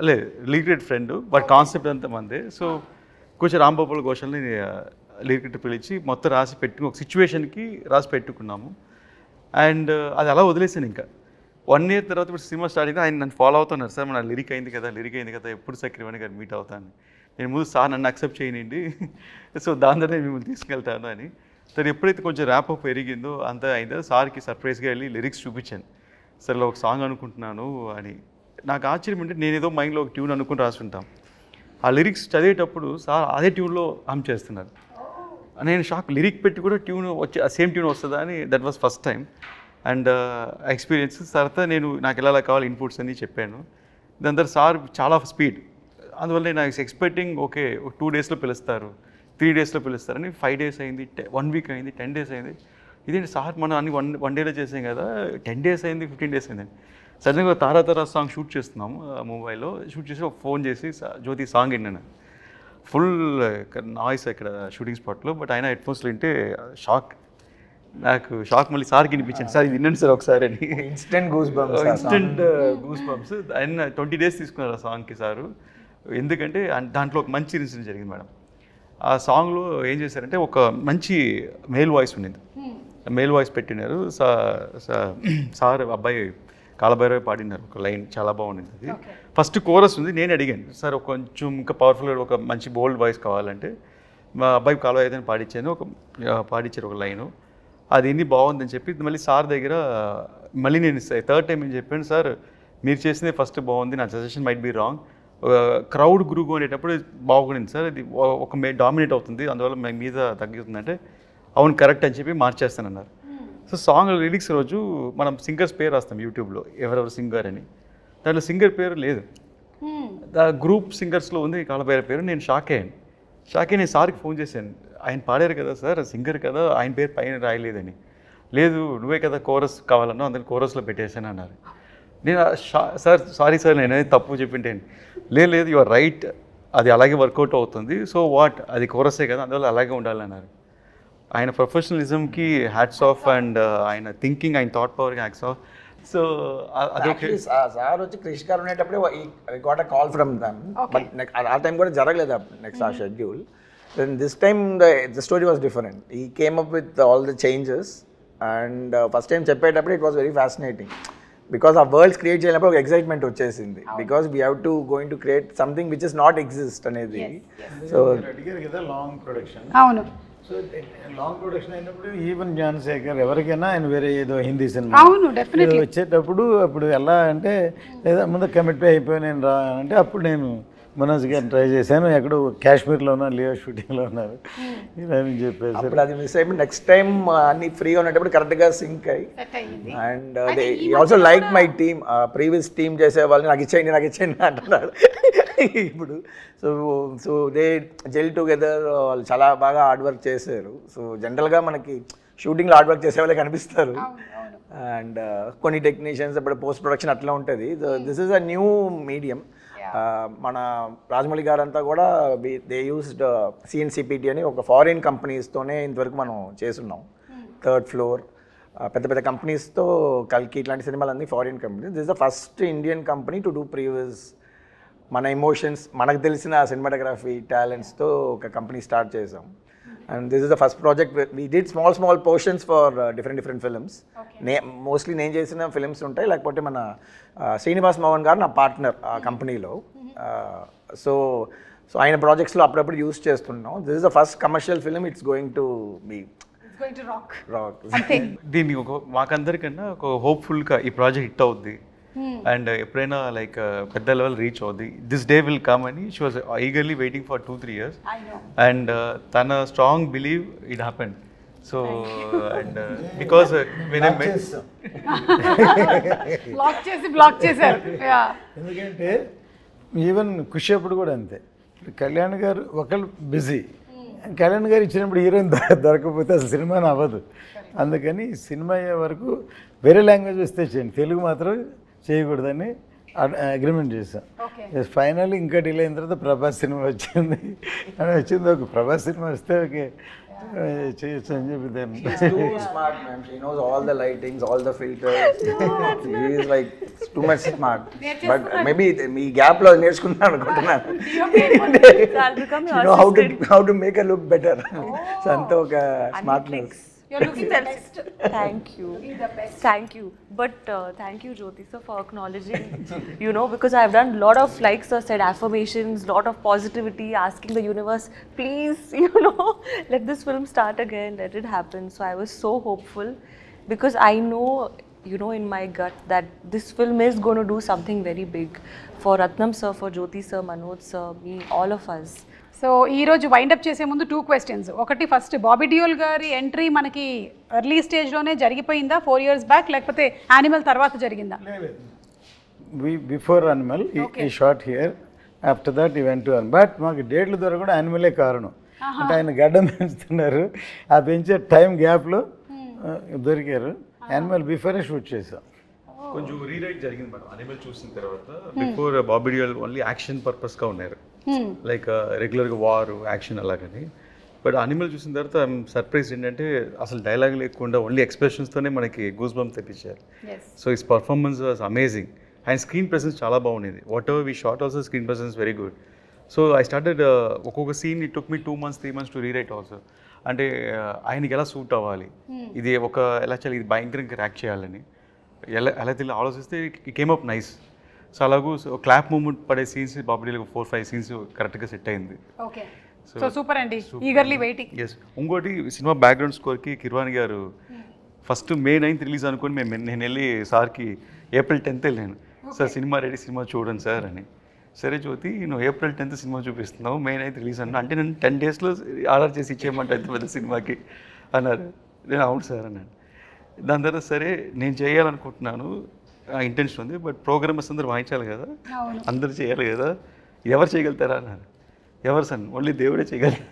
లేదు లిరికెట్ ఫ్రెండ్ బట్ కాన్సెప్ట్ అంతా మందే. సో కొంచెం రాంగోపాల్ ఘోష్ని లిరికెట్ పిలిచి మొత్తం రాసి పెట్టుకుని ఒక సిచ్యువేషన్కి రాసి పెట్టుకున్నాము. అండ్ అది అలా వదిలేసాను. ఇంకా 1 year తర్వాత ఇప్పుడు సినిమా స్టార్ట్ అయితే ఆయన నన్ను ఫాలో అవుతున్నారు, సార్ మన లిరిక్ అయింది కదా ఎప్పుడు సార్ కిరవాణి గారు మీట్ అవుతాను. నేను ముందు సార్ నన్ను అక్సెప్ట్ చేయనండి, సో దాంతో నేను మిమ్మల్ని తీసుకెళ్తాను అని. సార్ ఎప్పుడైతే కొంచెం ర్యాప్ అప్ పెరిగిందో అంత అయిందో సార్కి సర్ప్రైజ్గా వెళ్ళి లిరిక్స్ చూపించాను. సార్ ఇలా ఒక సాంగ్ అనుకుంటున్నాను అని. నాకు ఆశ్చర్యం అంటే నేను ఏదో మైండ్లో ఒక ట్యూన్ అనుకుని రాసుంటాం, ఆ లిరిక్స్ చదివేటప్పుడు సార్ అదే ట్యూన్లో హమ్ చేస్తున్నారు. నేను షాక్, లిరిక్ పెట్టి కూడా ట్యూన్ వచ్చి సేమ్ ట్యూన్ వస్తుందా అని. That was first time. And experience తర్వాత నేను నాకు ఎలా కావాలి ఇన్పుట్స్ అని చెప్పాను. దాని తర్వాత సార్ చాలా స్పీడ్, అందువల్ల నేను ఎక్స్పెక్టింగ్ ఓకే 2 daysలో పిలుస్తారు, 3 daysలో పిలుస్తారని 5 days అయింది, 1 week అయింది, 10 days అయింది. ఇదేంటి సార్ మనం అన్ని వన్ డేలో చేసాం కదా, 10 days అయింది, 15 days అయింది. సడన్గా తారా సాంగ్ షూట్ చేస్తున్నాము ముంబైలో. షూట్ చేసి ఒక ఫోన్ చేసి జ్యోతి సాంగ్ విన్నాను. ఫుల్ నాయిస్ ఇక్కడ షూటింగ్ స్పాట్లో, బట్ ఆయన హెడ్ ఫోన్స్లో వింటే షాక్. నాకు షాక్ మళ్ళీ సార్కి వినిపించాను, సార్ ఇది వినండి సార్ ఒకసారి అని. Instant goose bumps. ఆయన 20 days తీసుకున్నారు ఆ సాంగ్కి సారు. ఎందుకంటే దాంట్లో ఒక మంచి ఇన్సిడెంట్ జరిగింది మేడం. ఆ సాంగ్లో ఏం చేశారంటే ఒక మంచి మేల్ వాయిస్ ఉండింది, మేల్ వాయిస్ పెట్టినారు. సార్ అబ్బాయి కాలభైరవి పాడినారు ఒక లైన్, చాలా బాగుండింది అది. ఫస్ట్ కోరస్ ఉంది, నేను అడిగాను సార్ కొంచెం ఇంకా పవర్ఫుల్గా ఒక మంచి బోల్డ్ వాయిస్ కావాలంటే మా అబ్బాయి కాలభైరవి పాడించాను, పాడించారు ఒక లైను. అది ఎన్ని బాగుందని చెప్పి మళ్ళీ సార్ దగ్గర మళ్ళీ నేను 3rd time ఏం చెప్పాను, సార్ మీరు చేసిందే ఫస్ట్ బాగుంది, నా suggestion might be wrong, crowd group అనేటప్పుడు బాగుండింది సార్, ఇది ఒక డామినేట్ అవుతుంది, అందువల్ల మీద తగ్గుతుందంటే అవును కరెక్ట్ అని చెప్పి మార్చేస్తానన్నారు. సో సాంగ్ లిరిక్స్ రోజు మనం సింగర్స్ పేరు రాస్తాం యూట్యూబ్లో, ఎవరెవరు సింగర్ అని. దాంట్లో సింగర్ పేరు లేదు, గ్రూప్ సింగర్స్లో ఉంది కాలభైరవి పేరు. నేను షాక్ అయ్యాను. నేను సార్కి ఫోన్ చేశాను, ఆయన పాడారు కదా సార్, సింగర్ కదా, ఆయన పేరు పైన రాయలేదని. లేదు నువ్వే కదా కోరస్ కావాలన్నా, అందులో కోరస్లో పెట్టేశాను అన్నారు. నేను సార్ సారీ సార్ నేను తప్పు చెప్పింటేను. లేదు యు ఆర్ రైట్, అది అలాగే వర్కౌట్ అవుతుంది, సో వాట్ అది కోరసే కదా, అందువల్ల అలాగే ఉండాలన్నారు. ఆయన ప్రొఫెషనలిజంకి హ్యాట్స్ ఆఫ్, అండ్ ఆయన థింకింగ్, ఆయన థాట్ పవర్కి హ్యాట్స్ ఆఫ్. సో అదొక సార్ వచ్చి క్రిష్ గారు ఉండేటప్పుడే I got a call from them, but ఆ టైం కూడా జరగలేదు నెక్స్ట్ ఆ schedule. Then this time the story was different. He came up with all the changes, and first time చెప్పేటప్పుడు it was very fascinating, because ఆ worlds create చేయనప్పుడు ఒక excitement వచ్చేసింది, because we have to going to create something which is not exist అనేది. So అడిగారు కదా long production. అవును, so long production అయినప్పుడు ఈవెన్ జ్ఞానశేఖర్ ఎవరికైనా ఆయన వేరే ఏదో హిందీ సినిమా అవును డెఫినెట్లీ వచ్చేటప్పుడు అప్పుడు ఎలా అంటే లేదా ముందు కమిట్ అయిపోయి నేను రా అంటే అప్పుడు నేను మనోజ్ గారిని ట్రై చేశాను, ఎక్కడో కాశ్మీర్లో ఉన్నా, లియో షూటింగ్లో ఉన్నారు అని చెప్పేసి. అప్పుడు అది మిస్ అయిపోయి నెక్స్ట్ టైం అన్ని ఫ్రీగా ఉన్నప్పుడు కరెక్ట్గా సింక్ అయ్యి, and they also like my team, previous team చేసే వాళ్ళని నాకు ఇచ్చేయండి అంటున్నారు ఇప్పుడు. సో దే జెల్ టుగెదర్, వాళ్ళు చాలా బాగా హార్డ్ వర్క్ చేశారు. సో జనరల్గా మనకి షూటింగ్లో హార్డ్ వర్క్ చేసే వాళ్ళే కనిపిస్తారు, అండ్ కొన్ని టెక్నీషియన్స్ ఇప్పుడు పోస్ట్ ప్రొడక్షన్ అట్లా ఉంటుంది. This is a new medium. మన రాజమౌళి గారు అంతా కూడా దే యూస్డ్ సిఎన్సిపిటి అని ఒక ఫారిన్ కంపెనీస్తోనే ఇంతవరకు మనం చేస్తున్నాం. 3rd floor పెద్ద పెద్ద కంపెనీస్తో కల్కి ఇట్లాంటి సినిమాలన్నీ foreign companies. This is the first Indian company to do previous మన ఎమోషన్స్, మనకు తెలిసిన సినిమాటోగ్రఫీ టాలెంట్స్తో ఒక కంపెనీ స్టార్ట్ చేసాం. And this is the first project. We did small portions for different films. Mostly నేను చేసిన ఫిల్మ్స్ ఉంటాయి, లేకపోతే మన శ్రీనివాస్ మోహన్ గారు నా పార్ట్నర్ ఆ కంపెనీలో. సో ఆయన ప్రాజెక్ట్స్లో అప్పుడప్పుడు యూస్ చేస్తున్నాం. This is the first commercial film, it's going to be rock. దీన్ని మాకందరికన్నా ఒక హోప్ఫుల్గా ఈ ప్రాజెక్ట్ హిట్ అవుద్ది, అండ్ ఎప్పుడైనా లైక్ పెద్ద లెవెల్ రీచ్ అవుద్ది, దిస్ డే విల్ కమ్ అని she was eagerly waiting for 2-3 years, and తన strong believe it happen. So and because block చేశారు. ఎందుకంటే ఈవెన్ ఖుషి అప్పుడు కూడా అంతే, కళ్యాణ్ గారు ఒకళ్ళు బిజీ, కళ్యాణ్ గారు ఇచ్చినప్పుడు హీరోయిన్ దొరకకపోతే అసలు సినిమాని అవ్వదు. అందుకని సినిమా అయ్యే వరకు వేరే లాంగ్వేజ్ వస్తే చేయండి, తెలుగు మాత్రం చేయకూడదని అగ్రిమెంట్ చేశాం. ఫైనల్ ఇంకా డిలే అయిన తర్వాత ప్రభాస్ సినిమా వచ్చింది అని వచ్చింది. ఒక ప్రభాస్ సినిమా వస్తే ఓకే చేయొచ్చు అని చెప్పి దాన్ని. Too smart, man. She knows all the lightings, all the filters. She is like too much smart. But maybe me gap lo నేర్చుకున్నాను అనుకుంటున్నాను. You know how to make her look better. So అంత ఒక smartness. You're looking the best. Thank you. The best. Thank you. But thank you, Jyoti sir, for acknowledging, you know, because I've done a lot of, like sir said, affirmations, lot of positivity, asking the universe, please, you know, let this film start again, let it happen. So I was so hopeful, because I know, you know, in my gut that this film is going to do something very big for Ratnam sir, for Jyoti sir, Manoj sir, me, all of us. So ఈరోజు wind up చేసే ముందు 2 questions. ఒకటి, first Bobby Deol గారి entry మనకి early స్టేజ్లోనే జరిగిపోయిందా 4 years back, లేకపోతే animal తర్వాత జరిగిందా? బిఫోర్ అనిమల్ ఈ షార్ట్ హియర్, ఆఫ్టర్ దట్ ఈ వెంట్ టు అనిమల్. బట్ మాకు డేట్లు దొరకకుండా అనిమలే కారణం. అంటే ఆయన గడ్డం పెంచుతున్నారు, ఆ పెంచే టైం గ్యాప్లో దొరికారు. యానిమల్ బిఫోరే షూట్ చేసాం. కొంచెం రీరైట్ జరిగింది మేడం అనిమల్ చూసిన తర్వాత. Before Bobby Deol only action పర్పస్గా ఉన్నారు, లైక్ రెగ్యులర్గా వార్ యాక్షన్ అలాగని. బట్ అనిమల్ చూసిన తర్వాత ఐఎమ్ సర్ప్రైజ్ ఏంటంటే అసలు డైలాగ్ లేకుండా ఓన్లీ ఎక్స్ప్రెషన్స్తోనే మనకి గూస్ బంప్ తెప్పించారు. So his performance was amazing. And screen presence చాలా బాగుండేది. Whatever we shot also screen presence very good. So I started ఒక్కొక్క scene it took me 2 months 3 months to rewrite also. అంటే ఆయనకి ఎలా suit అవ్వాలి, ఇది ఎలా చేయాలి, ఇది భయంకరంగా యాక్ట్ చేయాలని ఎలా తెలియ ఆలోచిస్తే it came up nice. So అలాగూ క్లాప్ మూమెంట్ పడే సీన్స్ బాబుడీలో 4-5 scenes కరెక్ట్గా సెట్ అయింది. ఓకే, సో సూపర్ అండి, ఈగర్లీ వెయిటింగ్. ఎస్, ఇంకోటి సినిమా బ్యాక్గ్రౌండ్ స్కోర్కి కిర్వాణి గారు ఫస్ట్ May 9th రిలీజ్ అనుకుని నేను వెళ్ళి సార్కి April 10th వెళ్ళాను. సార్ సినిమా రెడీ, సినిమా చూడండి సార్ అని. సరే జ్యోతి, నువ్వు April 10th సినిమా చూపిస్తున్నావు, May 9th రిలీజ్ అన్నా, అంటే నేను 10 daysలో ఆర్డర్ చేసి ఇచ్చేయమంటే ఎంత పెద్ద సినిమాకి అన్నారు. నేను అవును సార్ అన్నాను. దాని తర్వాత సరే నేను చేయాలనుకుంటున్నాను, ఇంటెన్షన్ ఉంది, బట్ ప్రోగ్రామర్స్ అందరూ వాయించాలి కదా, అందరూ చేయాలి కదా, ఎవరు చేయగలుగుతారా అన్నారు. ఎవరు సార్, ఓన్లీ దేవుడే చేయగలరు.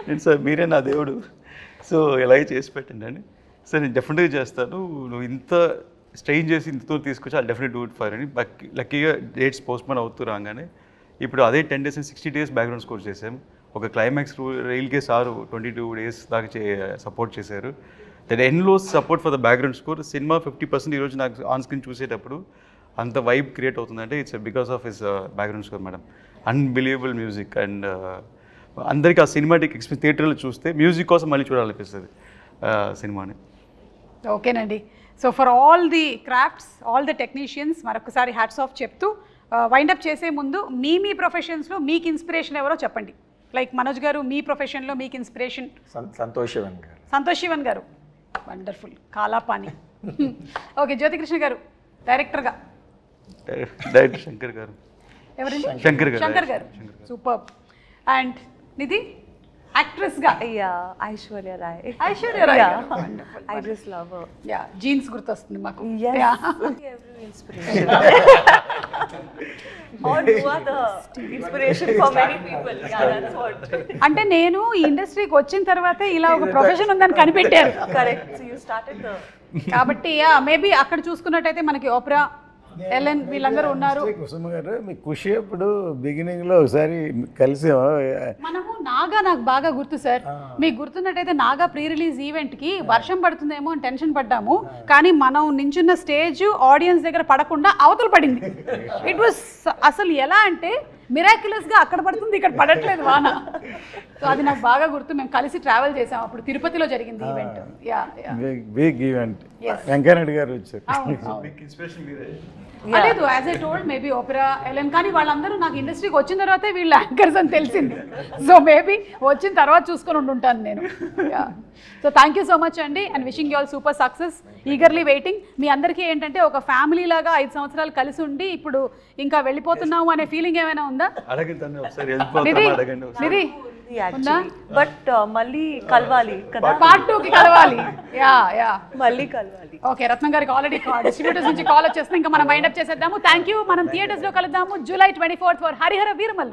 నేను సార్ మీరే నా దేవుడు, సో ఎలాగే చేసి పెట్టండి అని. సార్ నేను డెఫినెట్గా చేస్తాను, నువ్వు ఇంత స్ట్రెయిన్ చేసి ఇంతతో తీసుకొచ్చి ఆ డెఫినెట్ డూ ఇట్ ఫర్ అని. లక్కీగా డేట్స్ పోస్ట్పోన్ అవుతూ రాగానే ఇప్పుడు అదే 10 days and 60 days background score చేసాం. ఒక క్లైమాక్స్ రీల్కే సారు 22 days దాకా సపోర్ట్ చేశారు. That endless support for the background score. Cinema 50% ఈరోజు నాకు ఆన్ స్క్రీన్ చూసేటప్పుడు అంత వైబ్ క్రియేట్ అవుతుందంటే it's because of his background score madam. Unbelievable music. And అందరికీ ఆ సినిమాటిక్ ఎక్స్పీరియన్స్ థియేటర్లో చూస్తే మ్యూజిక్ కోసం మళ్ళీ చూడాలనిపిస్తుంది సినిమాని. ఓకేనండి, so for all the crafts, all the technicians మరొకసారి హ్యాట్స్ ఆఫ్ చెప్తూ వైండప్ చేసే ముందు మీ ప్రొఫెషన్స్లో మీకు ఇన్స్పిరేషన్ ఎవరో చెప్పండి. లైక్ మనోజ్ గారు, మీ ప్రొఫెషన్లో మీకు ఇన్స్పిరేషన్? సంతోష్ శివన్ గారు. సంతోష్ శివన్ గారు, వండర్ఫుల్, కాలాపాని. ఓకే, జ్యోతికృష్ణ గారు డైరెక్టర్గా? డైరెక్టర్ శంకర్ గారు. ఎవరండి? శంకర్ గారు. సూపర్. అండ్ నిధి యాక్ట్రెస్గా? Aishwarya Rai. Aishwarya Rai, I just love her. Yeah, Jeans గుర్తొస్తుంది మాకు. Every inspiration. Or you are the inspiration for many people. Yeah, that's what. అంటే నేను ఈ ఇండస్ట్రీకి వచ్చిన తర్వాతే ఇలా ఒక ప్రొఫెషన్ ఉందని కనిపెట్టారు. Correct. So you started the. కాబట్టి మేబీ అక్కడ చూసుకున్నట్టయితే మనకి ఓపెరా, ఎలెన్ వీళ్ళందరూ ఉన్నారు. కుసుమ గారు, మీ ఖుషి అప్పుడు బిగినింగ్లో ఒకసారి కలిసి మనము నాగా, నాకు బాగా గుర్తు సార్, మీకు గుర్తున్నట్టయితే నాగా ప్రీ రిలీజ్ ఈవెంట్కి వర్షం పడుతుందేమో అని టెన్షన్ పడ్డాము, కానీ మనం నించున్న స్టేజ్ ఆడియన్స్ దగ్గర పడకుండా అవతల పడింది. ఇట్ వాస్ అసలు ఎలా అంటే మిరాక్యులస్గా అక్కడ పడుతుంది, ఇక్కడ పడట్లేదు వాన. సో అది నాకు బాగా గుర్తు. మేము కలిసి ట్రావెల్ చేసాం, అప్పుడు తిరుపతిలో జరిగింది ఈవెంట్. Big event. వెంకయ్యనాయుడు గారు వచ్చారు. లేదు, as I told maybe Opera, Ellen, కానీ వాళ్ళందరూ నాకు ఇండస్ట్రీకి వచ్చిన తర్వాతే వీళ్ళు యాంకర్స్ అని తెలిసింది. సో మేబీ వచ్చిన తర్వాత చూసుకొని ఉండుంటాను నేను. So thank you so much అండి, and wishing you all super success. Eagerly waiting. మీ అందరికీ ఏంటంటే ఒక ఫ్యామిలీ లాగా 5 సంవత్సరాలు కలిసి ఉండి ఇప్పుడు ఇంకా వెళ్ళిపోతున్నాము అనే ఫీలింగ్ ఏమైనా ఉందా? నిధి బట్ మళ్ళీ కలవాలి కదా, Part 2కి కలవాలి. యా మళ్ళీ కలవాలి. ఓకే, రత్నం గారికి ఆల్రెడీ డిస్ట్రిబ్యూటర్స్ నుంచి కాల్ వచ్చేస్తుంది. ఇంకా మనం వైండప్ చేసేద్దాము. Thank you. మనం థియేటర్స్లో కలుద్దాము July 24th for Harihara Veeramallu.